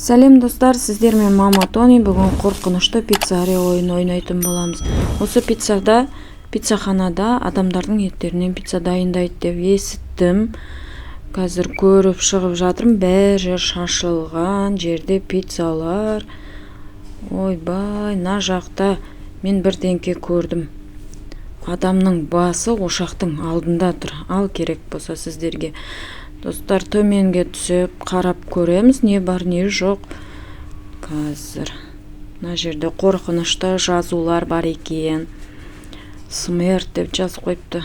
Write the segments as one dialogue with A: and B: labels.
A: Сәлем достар, сіздермен мама Тони. Бүгін қорқынышты пиццария ойын ойнайтын боламыз. Осы пиццаханада адамдардың еттерінен пицца дайындайды деп естідім. Қазір көріп шығып жатырмын. Бәр жер шашылған жерде пиццалар. Ойбай, на жақта мен бірдеңке көрдім. Адамның басы ошақтың алдында тұр. Ал керек болса сіздерге. Достар, төменге түсіп қарап көреміз, не бар, не жоқ. Қазір мына жерде қорқынышты жазулар бар екен. Смерть деп жазып қойыпты.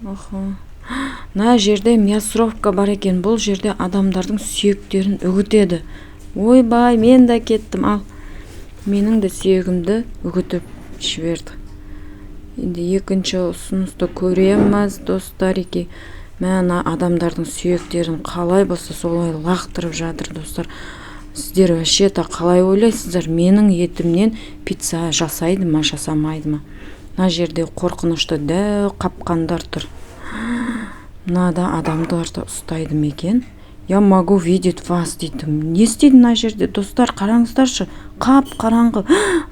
A: Мына жерде мясровка бар екен. Бұл жерде адамдардың сүйектерін үгітеді. Ойбай, мен де кеттім. Ал менің де сүйегімді үгітіп жіберді. Енді екінші ұсынысты көреміз, достар. Мәна адамдардың сүйектерін қалай болса солай лақтырып жатыр, достар. Сіздер вообще-то қалай ойлайсыздар? Менің етімнен пицца жасайды ма, жасамайды ма? Мына жерде қорқынышты дәу қапқандар тұр. Мынада адамдарды ұстайды ма екен? Я могу видеть вас дейді. Не істейді мына жерде, достар? Қараңыздаршы, қап-қараңғы.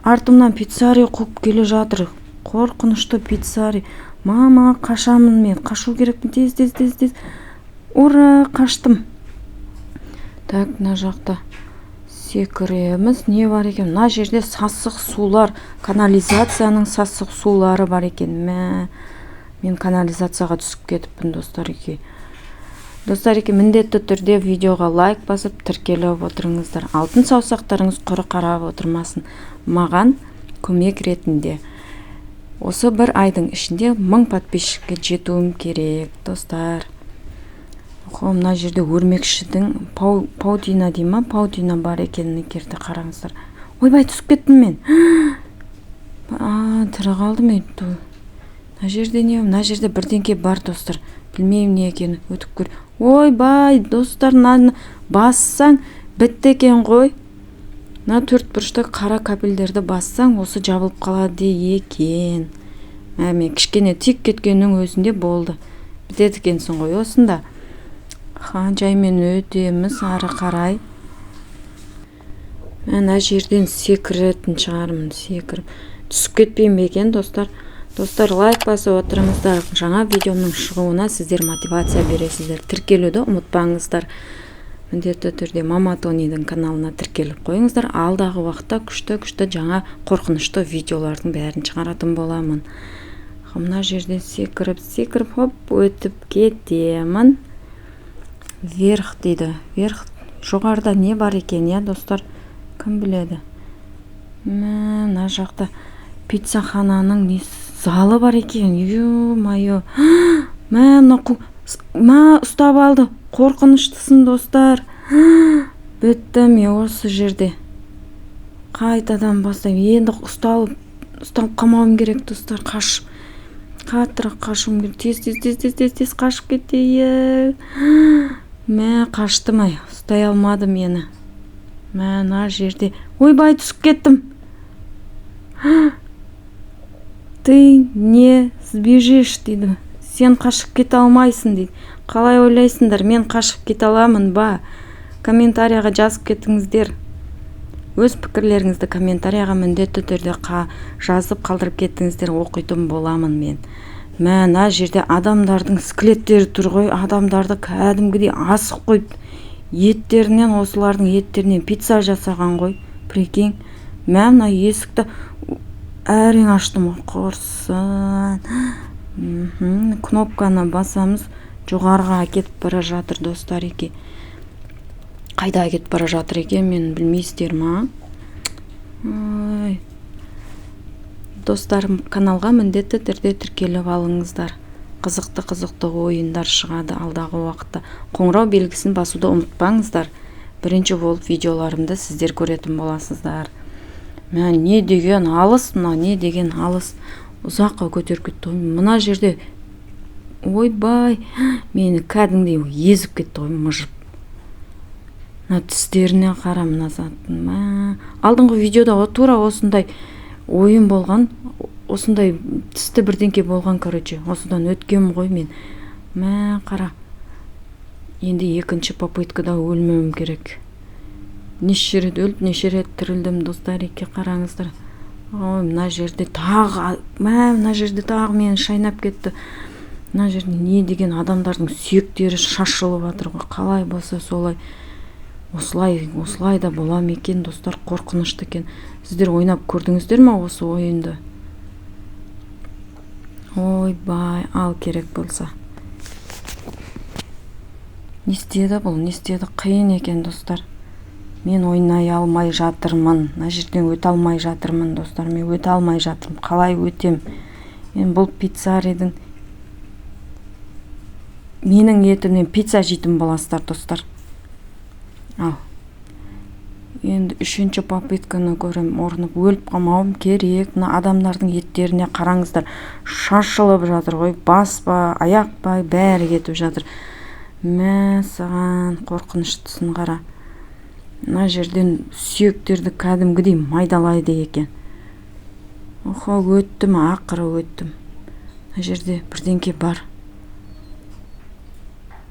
A: Артымнан пиццария қуып келе жатыр. Қорқынышты пиццария. Мама, қашамын мен. Қашу керекпін. Тез. Ура, қаштым. Так, мына жақта секіреміз. Не бар екен? Мына жерде сасық сулар, канализацияның сасық сулары бар екен. Мен канализацияға түсіп кетіппін, достар. Достар, міндетті түрде видеоға лайк басып, тіркеліп отырыңыздар. Алтын саусақтарыңыз құры қарап отырмасын. Маған көмек ретінде. Осы бір айдың ішінде 1000 подписчикке жетуім керек, достар. Мына жерде өрмекшінің паутина дейма, паутина бар екенін керді қараңыздар. Ойбай, түсіп кеттім мен. Тірі қалдым еді. Мына жерде не? Мына жерде бірдеңке бар, достар. Білмеймін не екені, өтіп көр. Ойбай, достар, бассаң бітті екен ғой. Мына төрт бұрышты қара кабельдерді бассаң, осы жабылып қалады екен. Мен кішкене тик кеткеннің өзінде болды. Бітеді екенсің ғой осында. Жаймен өтеміз ары қарай. Мына жерден секіретін шығармын, секіріп. Түсіп кетпейм екен, достар. Достар, лайк басып отырыңыздар. Жаңа видеоның шығуына сіздер мотивация бересіздер. Тіркелуді ұмытпаңыздар. Міндетті түрде мама Тонидің каналына тіркеліп қойыңыздар. Алдағы уақытта күшті жаңа қорқынышты видеолардың бәрін шығаратын боламын. Мына жерде секіріп, хоп, өтіп кетемін. Верх дейді. Верх, жоғарда не бар екен, я, достар? Кім біледі? Мына жақта пиццахананың залы бар екен. Ё-майо. Ұстап алды. Қорқыныштысын, достар. Бітті ме осы жерде? Қайтадан бастаймын. Енді ұсталып қамауым керек, достар. Қаттырақ қашуым керек. Тез қашып кетейік. Қаштым ай. Ұстай алмады мені. Мына жерде. Ойбай, түсіп кеттім. Ты не сбежишь дейді. Сен қашып кете алмайсың дейді. Қалай ойлайсыңдар, мен қашып кете аламын ба? Комментарияға жазып кетіңіздер. Өз пікірлеріңізді комментарияға міндетті түрде жазып қалдырып кеттіңіздер, оқитын боламын мен. Мына жерде адамдардың скелеттері тұр ғой, адамдарды кәдімгідей асық қойып, еттерінен, осылардың еттерінен пицца жасаған ғой. Прикинь, мына есікті әрең аштым, құрсын. Кнопканы басамыз, жоғарға кетіп бара жатыр, достар. Қайда кетіп бара жатыр екен, мен білмейсіздер ма? Достар, каналға міндетті түрде тіркеліп алыңыздар. Қызықты ойындар шығады алдағы уақытта. Қоңырау белгісін басуды ұмытпаңыздар. Бірінші болып видеоларымды сіздер көретін боласыздар. Не деген алыс, не деген алыс. Ұзаққа көтеріп кетті. Мына жерде, ойбай, мені кәдімгідей езіп кетті ғой, мұжып. Тістеріне қарам назатын. Алдыңғы видеода тура осындай ойын болған, осындай тісті бірдеңке болған, короче. Осыдан өткем ғой мен. Қара. Енді екінші попыткада өлмеуім керек. неше рет өліп, неше рет тірілдім достар, еке қараңыздар. Ой, мына жерде тағы мені шайнап кетті. Мына жерде не деген адамдардың сүйектері шашылып жатыр ғой. Қалай болса солай. Осылай да бола ма екен достар, қорқынышты екен. Сіздер ойнап көрдіңіздер ме осы ойынды? Ойбай, ал керек болса. Не істеді бұл? Не істеді? Қиын екен достар. Мен ойнай алмай жатырмын. Мына жерден өте алмай жатырмын достар. Мен өте алмай жатырмын. Қалай өтем? Мен бұл пиццарийдің менің етімнен пицца жейтін боласыздар достар. Ал. Енді үшінші попытканы көрем, орнып өліп қалмауым керек. Мына адамдардың еттеріне қараңыздар. Шашылып жатыр ғой. Бас па, аяқ па, бәрі кетіп жатыр. Мә, саған қорқыныштысын қара. Мына жерден сүйектерді кәдімгідей майдалайды екен. Оха, өттім, ақыры өттім. Мына жерде бірдеңке бар.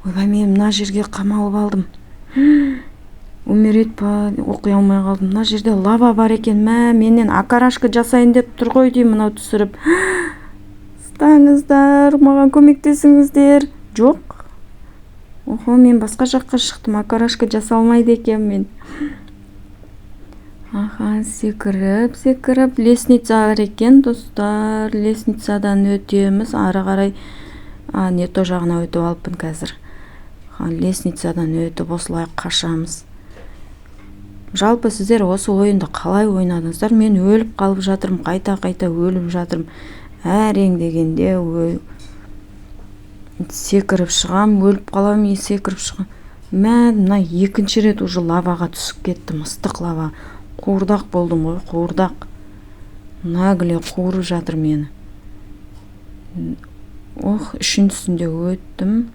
A: Ойбай, мен мына жерге қамалып алдым. Өмерет па, оқи алмай қалдым. Мына жерде лава бар екен. Мә, менен акарашка жасайын деп тұр ғой деймін, мынау түсіріп. Ұстаңыздар, маған көмектесіңіздер. Жоқ. Охо, мен басқа жаққа шықтым. Акарашка жасалмайды екен мен. Аха, секіріп, лестница бар екен достар. Лестницадан өтеміз. Ары қарай нето жағына өтіп алыппын қазір. Лестницадан өтіп осылай қашамыз. Жалпы сіздер осы ойынды қалай ойнадыңыздар? Мен өліп қалып жатырмын, қайта өліп жатырмын. Әрең дегенде секіріп шығам, өліп қалам, секіріп шығам. Мына екінші рет уже лаваға түсіп кеттім, ыстық лава. Қуырдақ болдым ғой, қуырдақ. Нәгіле қуырып жатыр мені. Үшіншісінде өттім.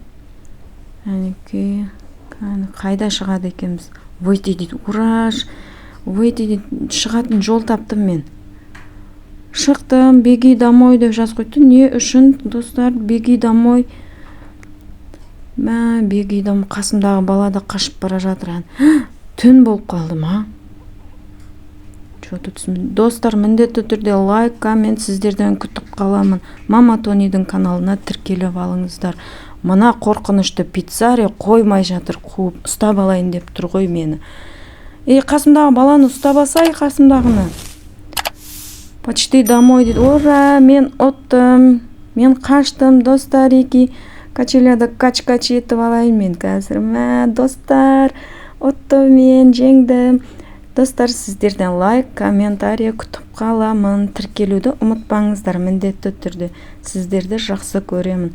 A: Қайда шығады екенбіз? Выйти дейді, ураж, выйти дейді, шығатын жол таптым мен. Шықтым, беги домой деп жаз қойды. Не үшін, достар, беги домой? Беги домой, қасымдағы бала да қашып бара жатыр. Түн болып қалды ма? Достар, міндетті түрде лайк, коммент сіздерден күтіп қаламын. Мама Тонидің каналына тіркеліп алыңыздар. Мына қорқынышты пиццарий қоймай жатыр, қуып ұстап алайын деп тұр ғой мені. Қасымдағы баланы ұстап алсай, қасымдағыны. Почти домой дейді. Ура, мен оттым, мен қаштым, достар, качеляда кач-кач етіп алайын мен қазір. Достар, оттым, мен жеңдім. Достар, сіздерден лайк, комментарий күтіп қаламын. Тіркелуді ұмытпаңыздар, міндетті түрде. Сіздерді жақсы көремін.